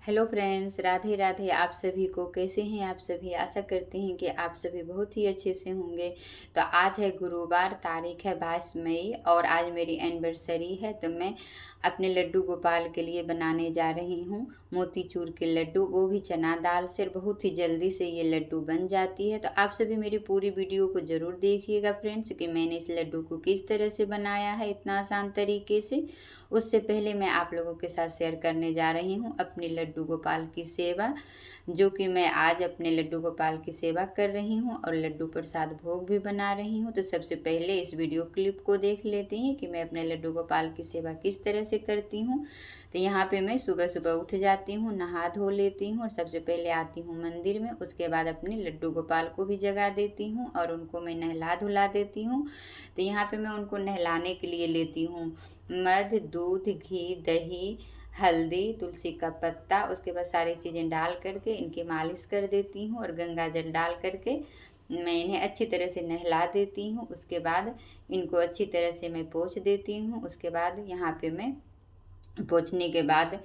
Hello friends, Radhe Radhe. आप सभी को कैसे हैं? आप सभी आशा करते हैं कि आप सभी बहुत ही अच्छे से होंगे। तो आज है गुरुवार, तारीख है 22 मई और आज मेरी एनिवर्सरी है। तो मैं अपने लड्डू गोपाल के लिए बनाने जा रही हूँ मोतीचूर के लड्डू, वो भी चना दाल से। बहुत ही जल्दी से ये लड्डू बन जाती है। तो आप सभी मेरी पूरी वीडियो को ज़रूर देखिएगा फ्रेंड्स कि मैंने इस लड्डू को किस तरह से बनाया है इतना आसान तरीके से। उससे पहले मैं आप लोगों के साथ शेयर करने जा रही हूँ अपने लड्डू गोपाल की सेवा, जो कि मैं आज अपने लड्डू गोपाल की सेवा कर रही हूँ और लड्डू प्रसाद भोग भी बना रही हूँ। तो सबसे पहले इस वीडियो क्लिप को देख लेते हैं कि मैं अपने लड्डू गोपाल की सेवा किस तरह से करती हूँ। तो यहाँ पे मैं सुबह सुबह उठ जाती हूँ, नहा धो लेती हूँ और सबसे पहले आती हूँ मंदिर में। उसके बाद अपने लड्डू गोपाल को भी जगा देती हूँ और उनको मैं नहला धुला देती हूँ। तो यहाँ पे मैं उनको नहलाने के लिए लेती हूँ मध, दूध, घी, दही, हल्दी, तुलसी का पत्ता। उसके बाद सारी चीज़ें डाल करके इनकी मालिश कर देती हूँ और गंगा जल डाल करके मैं इन्हें अच्छी तरह से नहला देती हूँ। उसके बाद इनको अच्छी तरह से मैं पोंछ देती हूँ। उसके बाद यहाँ पे मैं पोंछने के बाद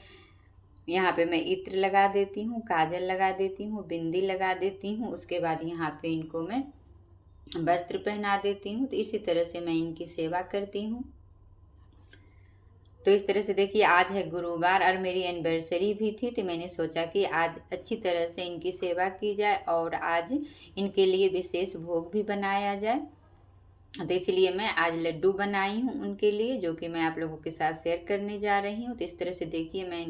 यहाँ पे मैं इत्र लगा देती हूँ, काजल लगा देती हूँ, बिंदी लगा देती हूँ। उसके बाद यहाँ पे इनको मैं वस्त्र पहना देती हूँ। तो इसी तरह से मैं इनकी सेवा करती हूँ। तो इस तरह से देखिए, आज है गुरुवार और मेरी एनिवर्सरी भी थी। तो मैंने सोचा कि आज अच्छी तरह से इनकी सेवा की जाए और आज इनके लिए विशेष भोग भी बनाया जाए। तो इसलिए मैं आज लड्डू बनाई हूँ उनके लिए, जो कि मैं आप लोगों के साथ शेयर करने जा रही हूँ। तो इस तरह से देखिए, मैं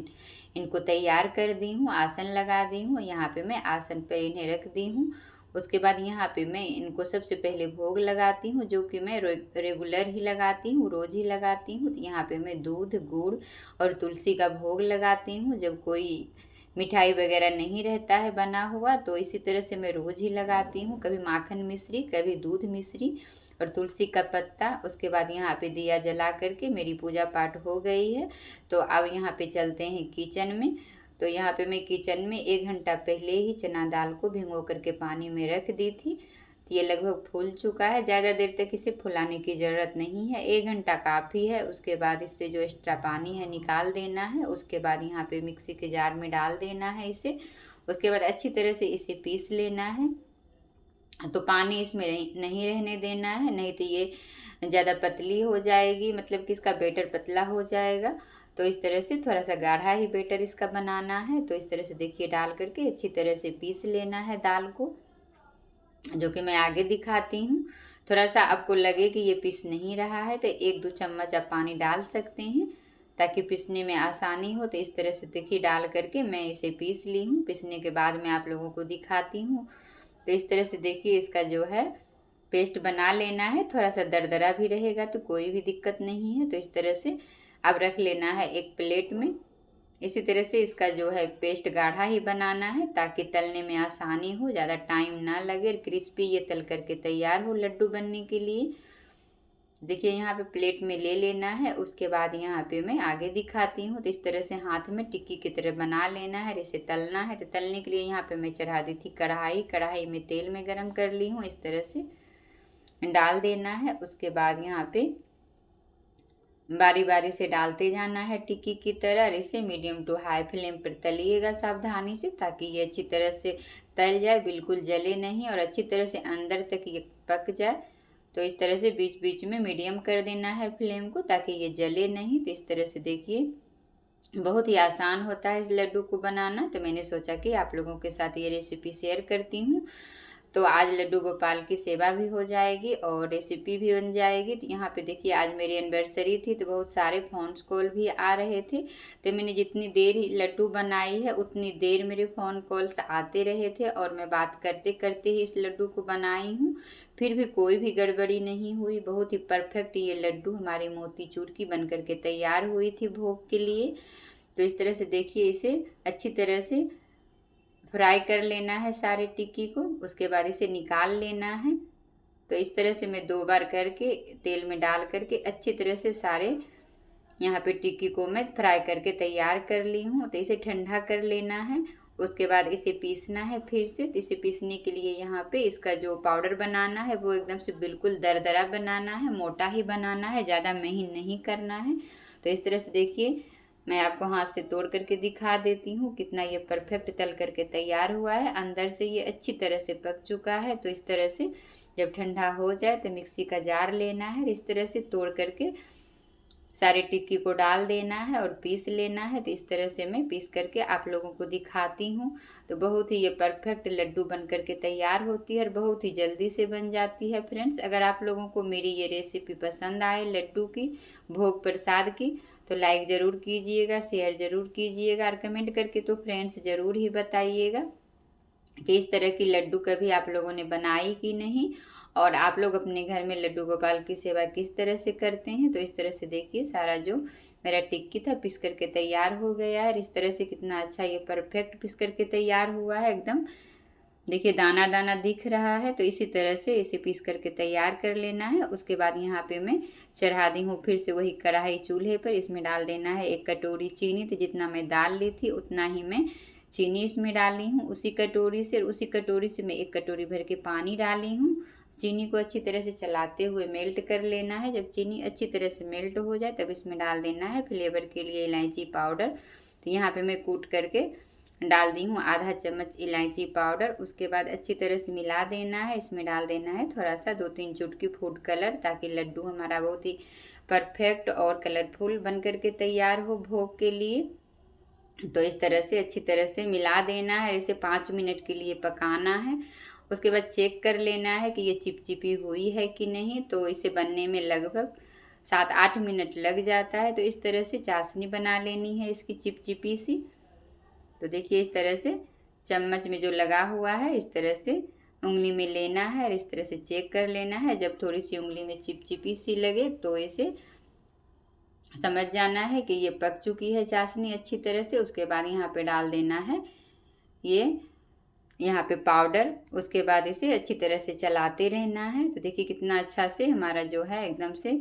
इनको तैयार कर दी हूँ, आसन लगा दी हूँ। यहाँ पे मैं आसन पर इन्हें रख दी हूँ। उसके बाद यहाँ पे मैं इनको सबसे पहले भोग लगाती हूँ, जो कि मैं रेगुलर ही लगाती हूँ, रोज़ ही लगाती हूँ। तो यहाँ पे मैं दूध, गुड़ और तुलसी का भोग लगाती हूँ। जब कोई मिठाई वगैरह नहीं रहता है बना हुआ तो इसी तरह से मैं रोज़ ही लगाती हूँ, कभी माखन मिश्री, कभी दूध मिश्री और तुलसी का पत्ता। उसके बाद यहाँ पे दिया जला करके मेरी पूजा पाठ हो गई है। तो अब यहाँ पे चलते हैं किचन में। तो यहाँ पे मैं किचन में 1 घंटा पहले ही चना दाल को भिगो करके पानी में रख दी थी। तो ये लगभग फूल चुका है। ज़्यादा देर तक इसे फुलाने की ज़रूरत नहीं है, 1 घंटा काफ़ी है। उसके बाद इससे जो एक्स्ट्रा पानी है निकाल देना है। उसके बाद यहाँ पे मिक्सी के जार में डाल देना है इसे। उसके बाद अच्छी तरह से इसे पीस लेना है। तो पानी इसमें नहीं रहने देना है, नहीं तो ये ज़्यादा पतली हो जाएगी, मतलब कि इसका बैटर पतला हो जाएगा। तो इस तरह से थोड़ा सा गाढ़ा ही बैटर इसका बनाना है। तो इस तरह से देखिए, डाल करके अच्छी तरह से पीस लेना है दाल को, जो कि मैं आगे दिखाती हूँ। थोड़ा सा आपको लगे कि ये पीस नहीं रहा है तो 1-2 चम्मच आप पानी डाल सकते हैं, ताकि पीसने में आसानी हो। तो इस तरह से देखिए, डाल करके मैं इसे पीस ली हूँ। पीसने के बाद मैं आप लोगों को दिखाती हूँ। तो इस तरह से देखिए, इसका जो है पेस्ट बना लेना है। थोड़ा सा दरदरा भी रहेगा तो कोई भी दिक्कत नहीं है। तो इस तरह से अब रख लेना है एक प्लेट में। इसी तरह से इसका जो है पेस्ट गाढ़ा ही बनाना है, ताकि तलने में आसानी हो, ज़्यादा टाइम ना लगे, क्रिस्पी ये तल करके तैयार हो लड्डू बनने के लिए। देखिए, यहाँ पे प्लेट में ले लेना है। उसके बाद यहाँ पे मैं आगे दिखाती हूँ। तो इस तरह से हाथ में टिक्की की तरह बना लेना है, इसे तलना है। तो तलने के लिए यहाँ पे मैं चढ़ा दी थी कढ़ाई। कढ़ाई में तेल में गरम कर ली हूँ, इस तरह से डाल देना है। उसके बाद यहाँ पे बारी बारी से डालते जाना है टिक्की की तरह, और इसे मीडियम टू हाई फ्लेम पर तलिएगा सावधानी से, ताकि ये अच्छी तरह से तल जाए, बिल्कुल जले नहीं और अच्छी तरह से अंदर तक ये पक जाए। तो इस तरह से बीच बीच में मीडियम कर देना है फ्लेम को, ताकि ये जले नहीं। तो इस तरह से देखिए, बहुत ही आसान होता है इस लड्डू को बनाना। तो मैंने सोचा कि आप लोगों के साथ ये रेसिपी शेयर करती हूँ। तो आज लड्डू गोपाल की सेवा भी हो जाएगी और रेसिपी भी बन जाएगी। तो यहाँ पे देखिए, आज मेरी एनिवर्सरी थी तो बहुत सारे फ़ोन कॉल भी आ रहे थे। तो मैंने जितनी देर ही लड्डू बनाई है उतनी देर मेरे फ़ोन कॉल्स आते रहे थे और मैं बात करते करते ही इस लड्डू को बनाई हूँ। फिर भी कोई भी गड़बड़ी नहीं हुई। बहुत ही परफेक्ट ये लड्डू हमारी मोतीचूर की बन करके तैयार हुई थी भोग के लिए। तो इस तरह से देखिए, इसे अच्छी तरह से फ्राई कर लेना है सारे टिक्की को। उसके बाद इसे निकाल लेना है। तो इस तरह से मैं 2 बार करके तेल में डाल करके अच्छी तरह से सारे यहाँ पे टिक्की को मैं फ्राई करके तैयार कर ली हूँ। तो इसे ठंडा कर लेना है। उसके बाद इसे पीसना है फिर से। तो इसे पीसने के लिए यहाँ पे इसका जो पाउडर बनाना है वो एकदम से बिल्कुल दरदरा बनाना है, मोटा ही बनाना है, ज़्यादा महीन नहीं करना है। तो इस तरह से देखिए, मैं आपको हाथ से तोड़ करके दिखा देती हूँ कितना ये परफेक्ट तल करके तैयार हुआ है। अंदर से ये अच्छी तरह से पक चुका है। तो इस तरह से जब ठंडा हो जाए तो मिक्सी का जार लेना है, इस तरह से तोड़ करके सारी टिक्की को डाल देना है और पीस लेना है। तो इस तरह से मैं पीस करके आप लोगों को दिखाती हूँ। तो बहुत ही ये परफेक्ट लड्डू बन करके तैयार होती है और बहुत ही जल्दी से बन जाती है। फ्रेंड्स, अगर आप लोगों को मेरी ये रेसिपी पसंद आए लड्डू की, भोग प्रसाद की, तो लाइक ज़रूर कीजिएगा, शेयर ज़रूर कीजिएगा और कमेंट करके तो फ्रेंड्स ज़रूर ही बताइएगा कि इस तरह की लड्डू कभी आप लोगों ने बनाई कि नहीं, और आप लोग अपने घर में लड्डू गोपाल की सेवा किस तरह से करते हैं। तो इस तरह से देखिए सारा जो मेरा टिक्की था पिस करके तैयार हो गया है। इस तरह से कितना अच्छा ये परफेक्ट पिस करके तैयार हुआ है एकदम। देखिए दाना दाना दिख रहा है। तो इसी तरह से इसे पीस करके तैयार कर लेना है। उसके बाद यहाँ पे मैं चढ़ा दी हूँ फिर से वही कढ़ाई चूल्हे पर। इसमें डाल देना है 1 कटोरी चीनी। तो जितना मैं दाल ली थी उतना ही मैं चीनी इसमें डाली हूँ उसी कटोरी से, और उसी कटोरी से मैं 1 कटोरी भर के पानी डाली हूँ। चीनी को अच्छी तरह से चलाते हुए मेल्ट कर लेना है। जब चीनी अच्छी तरह से मेल्ट हो जाए तब इसमें डाल देना है फ्लेवर के लिए इलायची पाउडर। तो यहाँ पे मैं कूट करके डाल दी हूँ आधा चम्मच इलायची पाउडर। उसके बाद अच्छी तरह से मिला देना है। इसमें डाल देना है थोड़ा सा 2-3 चुटकी फूड कलर, ताकि लड्डू हमारा बहुत ही परफेक्ट और कलरफुल बन करके तैयार हो भोग के लिए। तो इस तरह से अच्छी तरह से मिला देना है। इसे 5 मिनट के लिए पकाना है। उसके बाद चेक कर लेना है कि ये चिपचिपी हुई है कि नहीं। तो इसे बनने में लगभग 7-8 मिनट लग जाता है। तो इस तरह से चाशनी बना लेनी है इसकी चिपचिपी सी। तो देखिए इस तरह से चम्मच में जो लगा हुआ है इस तरह से उंगली में लेना है और इस तरह से चेक कर लेना है। जब थोड़ी सी उंगली में चिपचिपी सी लगे तो इसे समझ जाना है कि ये पक चुकी है चाशनी अच्छी तरह से। उसके बाद यहाँ पे डाल देना है ये यहाँ पे पाउडर। उसके बाद इसे अच्छी तरह से चलाते रहना है। तो देखिए कितना अच्छा से हमारा जो है एकदम से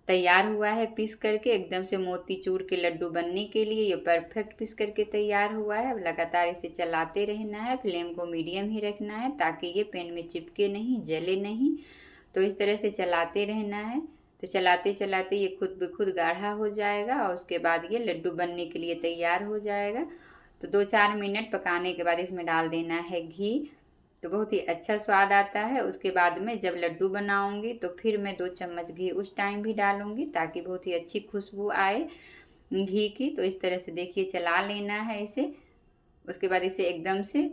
तैयार हुआ है पीस करके, एकदम से मोतीचूर के लड्डू बनने के लिए ये परफेक्ट पीस करके तैयार हुआ है। अब लगातार इसे चलाते रहना है, फ्लेम को मीडियम ही रखना है ताकि ये पैन में चिपके नहीं, जले नहीं। तो इस तरह से चलाते रहना है। तो चलाते चलाते ये खुद ब खुद गाढ़ा हो जाएगा और उसके बाद ये लड्डू बनने के लिए तैयार हो जाएगा। तो 2-4 मिनट पकाने के बाद इसमें डाल देना है घी। तो बहुत ही अच्छा स्वाद आता है। उसके बाद में जब लड्डू बनाऊंगी तो फिर मैं 2 चम्मच घी उस टाइम भी डालूंगी ताकि बहुत ही अच्छी खुशबू आए घी की। तो इस तरह से देखिए चला लेना है इसे। उसके बाद इसे एकदम से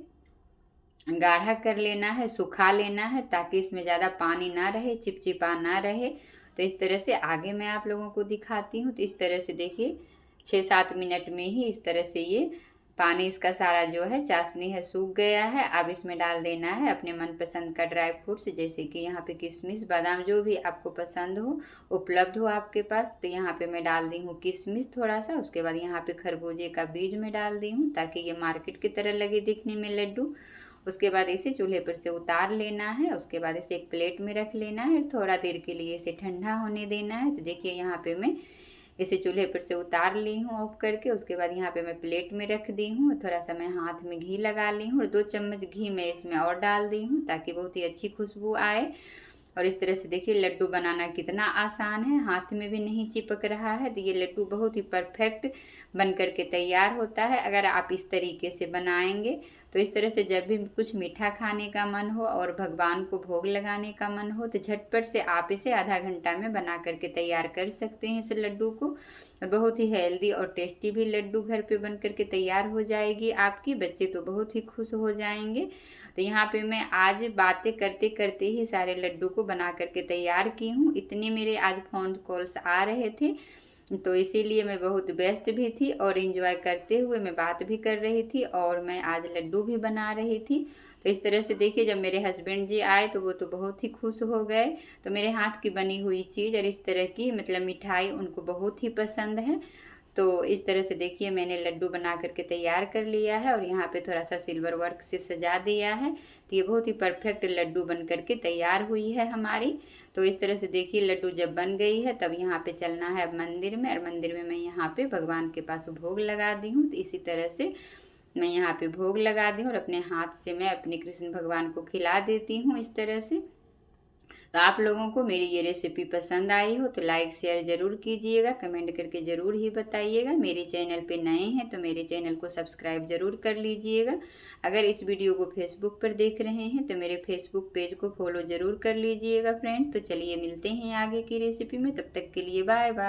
गाढ़ा कर लेना है, सुखा लेना है ताकि इसमें ज़्यादा पानी ना रहे, चिपचिपा ना रहे। तो इस तरह से आगे मैं आप लोगों को दिखाती हूँ। तो इस तरह से देखिए 6-7 मिनट में ही इस तरह से ये पानी इसका सारा जो है चाशनी है सूख गया है। अब इसमें डाल देना है अपने मनपसंद का ड्राई फ्रूट्स, जैसे कि यहाँ पे किशमिश बादाम जो भी आपको पसंद हो, उपलब्ध हो आपके पास। तो यहाँ पे मैं डाल दी हूँ किशमिश थोड़ा सा। उसके बाद यहाँ पे खरबूजे का बीज में डाल दी हूँ ताकि ये मार्केट की तरह लगे दिखने में लड्डू। उसके बाद इसे चूल्हे पर से उतार लेना है। उसके बाद इसे एक प्लेट में रख लेना है, थोड़ा देर के लिए इसे ठंडा होने देना है। तो देखिए यहाँ पे मैं इसे चूल्हे पर से उतार ली हूँ ऑफ करके। उसके बाद यहाँ पे मैं प्लेट में रख दी हूँ। थोड़ा सा मैं हाथ में घी लगा ली हूँ और 2 चम्मच घी मैं इसमें और डाल दी हूँ ताकि बहुत ही अच्छी खुशबू आए। और इस तरह से देखिए लड्डू बनाना कितना आसान है, हाथ में भी नहीं चिपक रहा है। तो ये लड्डू बहुत ही परफेक्ट बन करके तैयार होता है अगर आप इस तरीके से बनाएंगे। तो इस तरह से जब भी कुछ मीठा खाने का मन हो और भगवान को भोग लगाने का मन हो तो झटपट से आप इसे आधा घंटा में बना करके तैयार कर सकते हैं इस लड्डू को। और बहुत ही हेल्दी और टेस्टी भी लड्डू घर पे बन करके तैयार हो जाएगी आपकी। बच्चे तो बहुत ही खुश हो जाएंगे। तो यहाँ पे मैं आज बातें करते करते ही सारे लड्डू को बना करके तैयार की हूँ। इतने मेरे आज फ़ोन कॉल्स आ रहे थे तो इसीलिए मैं बहुत व्यस्त भी थी और एंजॉय करते हुए मैं बात भी कर रही थी और मैं आज लड्डू भी बना रही थी। तो इस तरह से देखिए जब मेरे हस्बैंड जी आए तो वो तो बहुत ही खुश हो गए। तो मेरे हाथ की बनी हुई चीज़ और इस तरह की मतलब मिठाई उनको बहुत ही पसंद है। तो इस तरह से देखिए मैंने लड्डू बना करके तैयार कर लिया है और यहाँ पे थोड़ा सा सिल्वर वर्क से सजा दिया है। तो ये बहुत ही परफेक्ट लड्डू बन करके तैयार हुई है हमारी। तो इस तरह से देखिए लड्डू जब बन गई है तब यहाँ पे चलना है अब मंदिर में, और मंदिर में मैं यहाँ पे भगवान के पास भोग लगा दी हूँ। तो इसी तरह से मैं यहाँ पे भोग लगा दी हूँ और अपने हाथ से मैं अपने कृष्ण भगवान को खिला देती हूँ इस तरह से। तो आप लोगों को मेरी ये रेसिपी पसंद आई हो तो लाइक शेयर ज़रूर कीजिएगा, कमेंट करके ज़रूर ही बताइएगा। मेरे चैनल पे नए हैं तो मेरे चैनल को सब्सक्राइब ज़रूर कर लीजिएगा। अगर इस वीडियो को फेसबुक पर देख रहे हैं तो मेरे फेसबुक पेज को फॉलो ज़रूर कर लीजिएगा फ्रेंड। तो चलिए मिलते हैं आगे की रेसिपी में, तब तक के लिए बाय बाय।